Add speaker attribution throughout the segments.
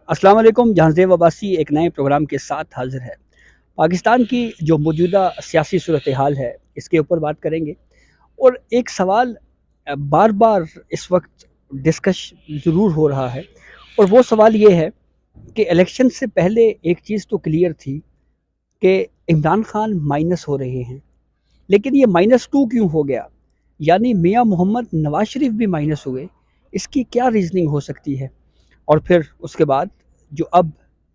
Speaker 1: السلام علیکم. جہانزیب عباسی ایک نئے پروگرام کے ساتھ حاضر ہے. پاکستان کی جو موجودہ سیاسی صورتحال ہے اس کے اوپر بات کریں گے. اور ایک سوال بار بار اس وقت ڈسکش ضرور ہو رہا ہے، اور وہ سوال یہ ہے کہ الیکشن سے پہلے ایک چیز تو کلیئر تھی کہ عمران خان مائنس ہو رہے ہیں، لیکن یہ -2 کیوں ہو گیا؟ یعنی میاں محمد نواز شریف بھی مائنس ہوئے. اس کی کیا ریزننگ ہو سکتی ہے؟ اور پھر اس کے بعد جو اب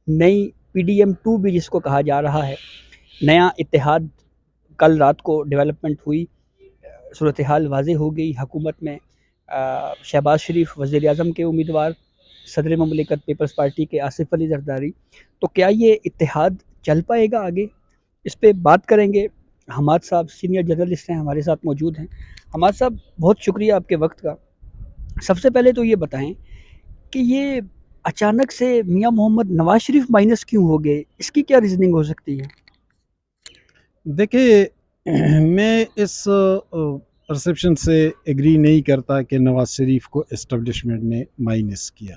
Speaker 1: نئی PDM-2 بھی جس کو کہا جا رہا ہے، نیا اتحاد، کل رات کو ڈیولپمنٹ ہوئی، صورتحال واضح ہو گئی. حکومت میں شہباز شریف وزیر اعظم کے امیدوار، صدر مملکت پیپلز پارٹی کے آصف علی زرداری. تو کیا یہ اتحاد چل پائے گا آگے؟ اس پہ بات کریں گے. حماد صاحب سینئر جرنلسٹ ہیں، ہمارے ساتھ موجود ہیں. حماد صاحب، بہت شکریہ آپ کے وقت کا. سب سے پہلے تو یہ بتائیں کہ یہ اچانک سے میاں محمد نواز شریف مائنس کیوں ہو گئے؟ اس کی کیا ریزننگ ہو سکتی ہے؟
Speaker 2: دیکھیے، میں اس پرسیپشن سے ایگری نہیں کرتا کہ نواز شریف کو اسٹیبلشمنٹ نے مائنس کیا.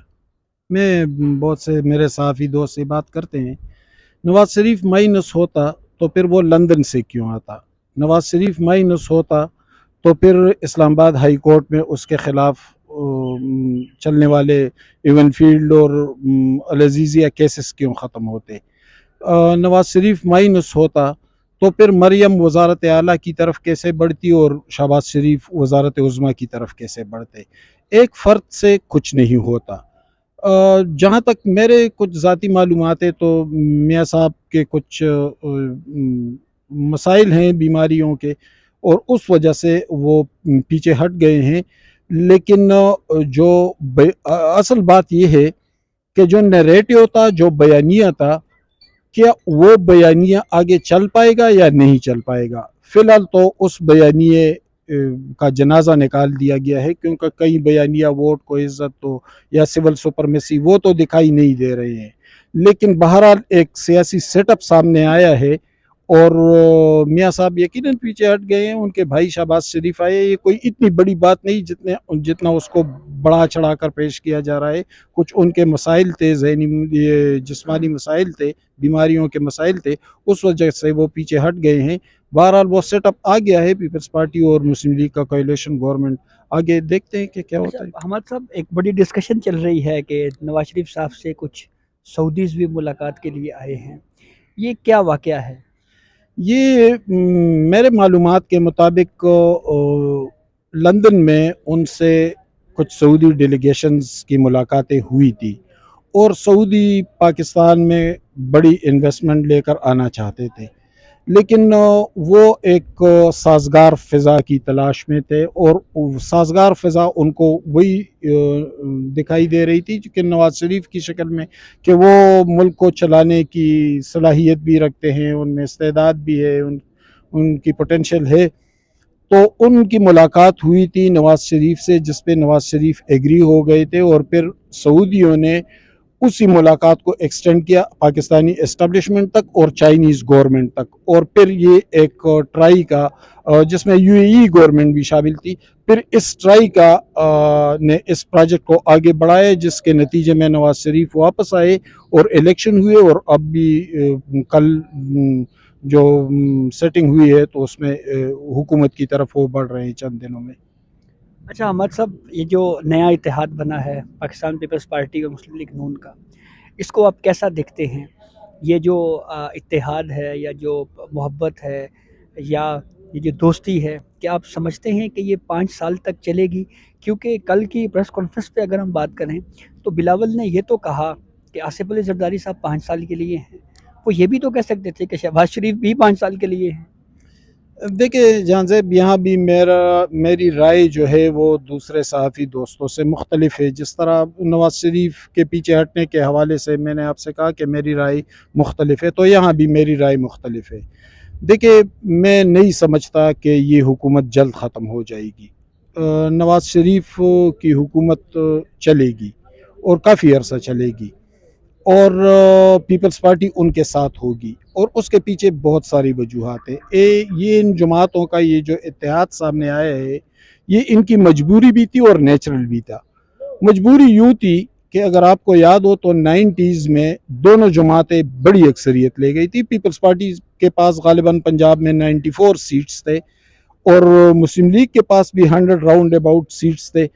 Speaker 2: میں بہت سے میرے صحافی دوست سے بات کرتے ہیں، نواز شریف مائنس ہوتا تو پھر وہ لندن سے کیوں آتا؟ نواز شریف مائنس ہوتا تو پھر اسلام آباد ہائی کورٹ میں اس کے خلاف چلنے والے ایون فیلڈ اور العزیزیہ کیسز کیوں ختم ہوتے؟ نواز شریف مائنس ہوتا تو پھر مریم وزارت اعلیٰ کی طرف کیسے بڑھتی اور شہباز شریف وزارت عظمیٰ کی طرف کیسے بڑھتے؟ ایک فرد سے کچھ نہیں ہوتا. جہاں تک میرے کچھ ذاتی معلومات ہے تو میاں صاحب کے کچھ مسائل ہیں بیماریوں کے، اور اس وجہ سے وہ پیچھے ہٹ گئے ہیں. لیکن جو اصل بات یہ ہے کہ جو نیریٹو تھا، جو بیانیہ تھا، کیا وہ بیانیہ آگے چل پائے گا یا نہیں چل پائے گا؟ فی الحال تو اس بیانیے کا جنازہ نکال دیا گیا ہے، کیونکہ کئی بیانیہ ووٹ کو عزت تو یا سول سپرمیسی وہ تو دکھائی نہیں دے رہے ہیں. لیکن بہرحال ایک سیاسی سیٹ اپ سامنے آیا ہے، اور میاں صاحب یقیناً پیچھے ہٹ گئے ہیں. ان کے بھائی شہباز شریف آئے، یہ کوئی اتنی بڑی بات نہیں جتنا اس کو بڑا چڑھا کر پیش کیا جا رہا ہے. کچھ ان کے مسائل تھے، ذہنی جسمانی مسائل تھے، بیماریوں کے مسائل تھے، اس وجہ سے وہ پیچھے ہٹ گئے ہیں. بہرحال وہ سیٹ اپ آ گیا ہے، پیپلز پارٹی اور مسلم لیگ کا کولیشن گورنمنٹ. آگے دیکھتے ہیں کہ کیا
Speaker 1: اچھا
Speaker 2: ہوتا ہے.
Speaker 1: حماد صاحب، ایک بڑی ڈسکشن چل رہی ہے کہ نواز شریف صاحب سے کچھ سعودیز بھی ملاقات کے لیے آئے ہیں. یہ کیا واقعہ ہے؟
Speaker 2: یہ میرے معلومات کے مطابق لندن میں ان سے کچھ سعودی ڈیلیگیشنز کی ملاقاتیں ہوئی تھی، اور سعودی پاکستان میں بڑی انویسٹمنٹ لے کر آنا چاہتے تھے. لیکن وہ ایک سازگار فضا کی تلاش میں تھے، اور سازگار فضا ان کو وہی دکھائی دے رہی تھی کہ نواز شریف کی شکل میں، کہ وہ ملک کو چلانے کی صلاحیت بھی رکھتے ہیں، ان میں استعداد بھی ہے، ان کی پوٹینشل ہے. تو ان کی ملاقات ہوئی تھی نواز شریف سے، جس پہ نواز شریف ایگری ہو گئے تھے، اور پھر سعودیوں نے اسی ملاقات کو ایکسٹینڈ کیا پاکستانی اسٹیبلشمنٹ تک اور چائنیز گورنمنٹ تک. اور پھر یہ ایک ٹرائی کا، جس میں UAE گورنمنٹ بھی شامل تھی، پھر اس ٹرائی کا نے اس پروجیکٹ کو آگے بڑھایا، جس کے نتیجے میں نواز شریف واپس آئے اور الیکشن ہوئے. اور اب بھی کل جو سیٹنگ ہوئی ہے تو اس میں حکومت کی طرف وہ بڑھ رہے ہیں چند دنوں میں.
Speaker 1: اچھا حماد صاحب، یہ جو نیا اتحاد بنا ہے پاکستان پیپلز پارٹی اور مسلم لیگ نون کا، اس کو آپ کیسا دیکھتے ہیں؟ یہ جو اتحاد ہے، یا جو محبت ہے، یا یہ جو دوستی ہے، کیا آپ سمجھتے ہیں کہ یہ 5 سال تک چلے گی؟ کیونکہ کل کی پریس کانفرنس پہ اگر ہم بات کریں تو بلاول نے یہ تو کہا کہ آصف علی زرداری صاحب 5 سال کے لیے ہیں. وہ یہ بھی تو کہہ سکتے تھے کہ شہباز شریف بھی 5 سال کے لیے ہیں.
Speaker 2: دیکھیں جہاں زیب، یہاں بھی میری رائے جو ہے وہ دوسرے صحافی دوستوں سے مختلف ہے. جس طرح نواز شریف کے پیچھے ہٹنے کے حوالے سے میں نے آپ سے کہا کہ میری رائے مختلف ہے، تو یہاں بھی میری رائے مختلف ہے. دیکھیں، میں نہیں سمجھتا کہ یہ حکومت جلد ختم ہو جائے گی. نواز شریف کی حکومت چلے گی اور کافی عرصہ چلے گی، اور پیپلز پارٹی ان کے ساتھ ہوگی، اور اس کے پیچھے بہت ساری وجوہات ہیں. یہ ان جماعتوں کا یہ جو اتحاد سامنے آیا ہے، یہ ان کی مجبوری بھی تھی اور نیچرل بھی تھا. مجبوری یوں تھی کہ اگر آپ کو یاد ہو تو 90s میں دونوں جماعتیں بڑی اکثریت لے گئی تھی. پیپلز پارٹی کے پاس غالباً پنجاب میں 94 سیٹس تھے اور مسلم لیگ کے پاس بھی 100 راؤنڈ اباؤٹ سیٹس تھے،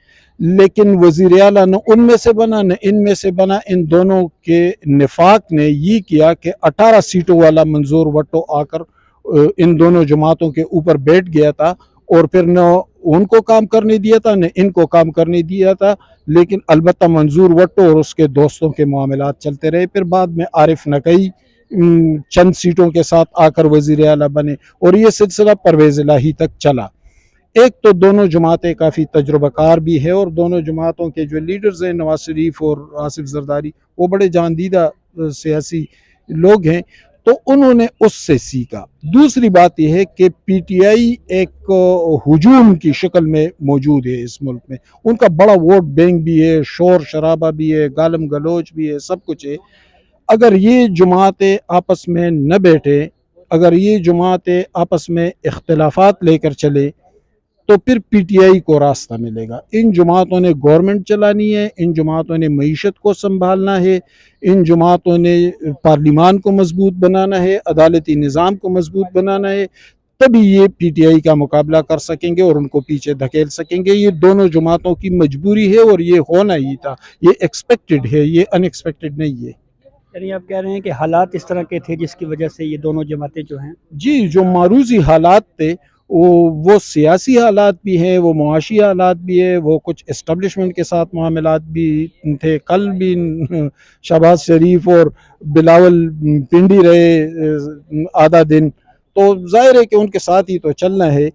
Speaker 2: لیکن وزیر اعلیٰ نہ ان میں سے بنا نہ ان میں سے بنا. ان دونوں کے نفاق نے یہ کیا کہ 18 سیٹوں والا منظور وٹو آ کر ان دونوں جماعتوں کے اوپر بیٹھ گیا تھا اور پھر نہ ان کو کام کرنے دیا تھا نہ ان کو کام کرنے دیا تھا. لیکن البتہ منظور وٹو اور اس کے دوستوں کے معاملات چلتے رہے. پھر بعد میں عارف نقئی چند سیٹوں کے ساتھ آ کر وزیر اعلیٰ بنے اور یہ سلسلہ پرویز الہی تک چلا. ایک تو دونوں جماعتیں کافی تجربہ کار بھی ہے اور دونوں جماعتوں کے جو لیڈرز ہیں نواز شریف اور آصف زرداری وہ بڑے جاندیدہ سیاسی لوگ ہیں، تو انہوں نے اس سے سیکھا. دوسری بات یہ ہے کہ پی ٹی آئی ایک ہجوم کی شکل میں موجود ہے اس ملک میں. ان کا بڑا ووٹ بینک بھی ہے، شور شرابہ بھی ہے، گالم گلوچ بھی ہے، سب کچھ ہے. اگر یہ جماعتیں آپس میں نہ بیٹھے، اگر یہ جماعتیں آپس میں اختلافات لے کر چلے تو پھر پی ٹی آئی کو راستہ ملے گا. ان جماعتوں نے گورنمنٹ چلانی ہے، ان جماعتوں نے معیشت کو سنبھالنا ہے، ان جماعتوں نے پارلیمان کو مضبوط بنانا ہے، عدالتی نظام کو مضبوط بنانا ہے. تبھی یہ پی ٹی آئی کا مقابلہ کر سکیں گے اور ان کو پیچھے دھکیل سکیں گے. یہ دونوں جماعتوں کی مجبوری ہے اور یہ ہونا ہی تھا. یہ ایکسپیکٹڈ ہے، یہ ان ایکسپیکٹڈ نہیں ہے.
Speaker 1: یعنی آپ کہہ رہے ہیں کہ حالات اس طرح کے تھے جس کی وجہ سے یہ دونوں جماعتیں جو ہیں
Speaker 2: جی، جو معروضی حالات تھے وہ سیاسی حالات بھی ہیں، وہ معاشی حالات بھی ہیں، وہ کچھ اسٹیبلشمنٹ کے ساتھ معاملات بھی تھے. کل بھی شہباز شریف اور بلاول پنڈی رہے آدھا دن، تو ظاہر ہے کہ ان کے ساتھ ہی تو چلنا ہے.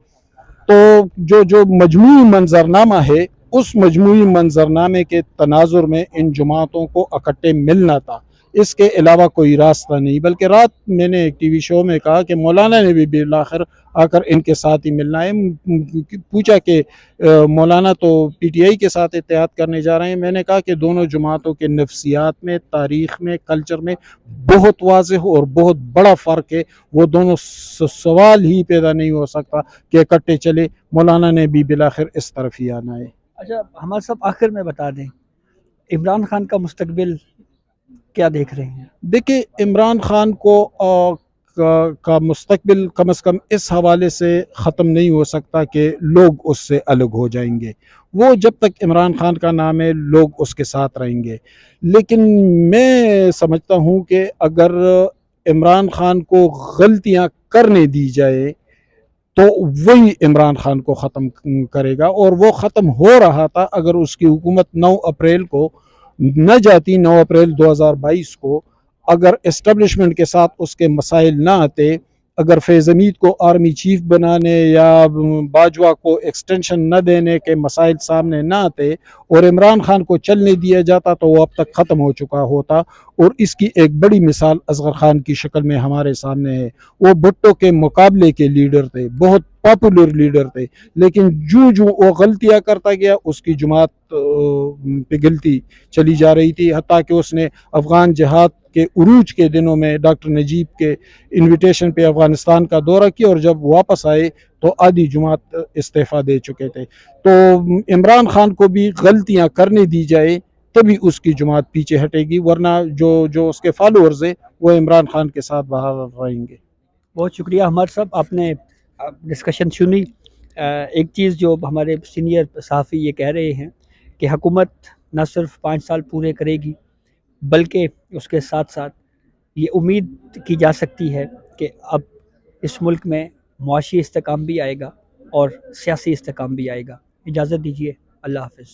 Speaker 2: تو جو مجموعی منظرنامہ ہے اس مجموعی منظرنامے کے تناظر میں ان جماعتوں کو اکٹھے ملنا تھا. اس کے علاوہ کوئی راستہ نہیں. بلکہ رات میں نے ایک ٹی وی شو میں کہا کہ مولانا نے بھی بالآخر آ کر ان کے ساتھ ہی ملنا ہے. پوچھا کہ مولانا تو پی ٹی آئی کے ساتھ اتحاد کرنے جا رہے ہیں. میں نے کہا کہ دونوں جماعتوں کے نفسیات میں، تاریخ میں، کلچر میں بہت واضح اور بہت بڑا فرق ہے. وہ دونوں سوال ہی پیدا نہیں ہو سکتا کہ اکٹھے چلے. مولانا نے بھی بالآخر اس طرف ہی آنا ہے.
Speaker 1: اچھا ہمارا سب آخر میں بتا دیں عمران خان کا مستقبل کیا دیکھ رہے ہیں؟
Speaker 2: دیکھیں، عمران خان کو کا مستقبل کم از کم اس حوالے سے ختم نہیں ہو سکتا کہ لوگ اس سے الگ ہو جائیں گے. وہ جب تک عمران خان کا نام ہے لوگ اس کے ساتھ رہیں گے. لیکن میں سمجھتا ہوں کہ اگر عمران خان کو غلطیاں کرنے دی جائے تو وہی عمران خان کو ختم کرے گا. اور وہ ختم ہو رہا تھا اگر اس کی حکومت 9 اپریل کو نہ جاتی. 9 اپریل 2022 کو اگر اسٹیبلشمنٹ کے ساتھ اس کے مسائل نہ آتے، اگر فیض حمید کو آرمی چیف بنانے یا باجوہ کو ایکسٹینشن نہ دینے کے مسائل سامنے نہ آتے اور عمران خان کو چلنے دیا جاتا تو وہ اب تک ختم ہو چکا ہوتا. اور اس کی ایک بڑی مثال اصغر خان کی شکل میں ہمارے سامنے ہے. وہ بھٹو کے مقابلے کے لیڈر تھے، بہت پاپولر لیڈر تھے، لیکن جو وہ غلطیاں کرتا گیا اس کی جماعت پگھلتی چلی جا رہی تھی. حتیٰ کہ اس نے افغان جہاد کے عروج کے دنوں میں ڈاکٹر نجیب کے انویٹیشن پہ افغانستان کا دورہ کیا اور جب واپس آئے تو آدھی جماعت استعفیٰ دے چکے تھے. تو عمران خان کو بھی غلطیاں کرنے دی جائے تبھی اس کی جماعت پیچھے ہٹے گی، ورنہ جو اس کے فالوورز ہیں وہ عمران خان کے ساتھ باہر رہیں گے.
Speaker 1: بہت شکریہ ہمارے صاحب، آپ نے ڈسکشن سنی. ایک چیز جو ہمارے سینئر صحافی یہ کہہ رہے ہیں کہ حکومت نہ صرف 5 سال پورے کرے گی بلکہ اس کے ساتھ ساتھ یہ امید کی جا سکتی ہے کہ اب اس ملک میں معاشی استحکام بھی آئے گا اور سیاسی استحکام بھی آئے گا. اجازت دیجیے، اللہ حافظ.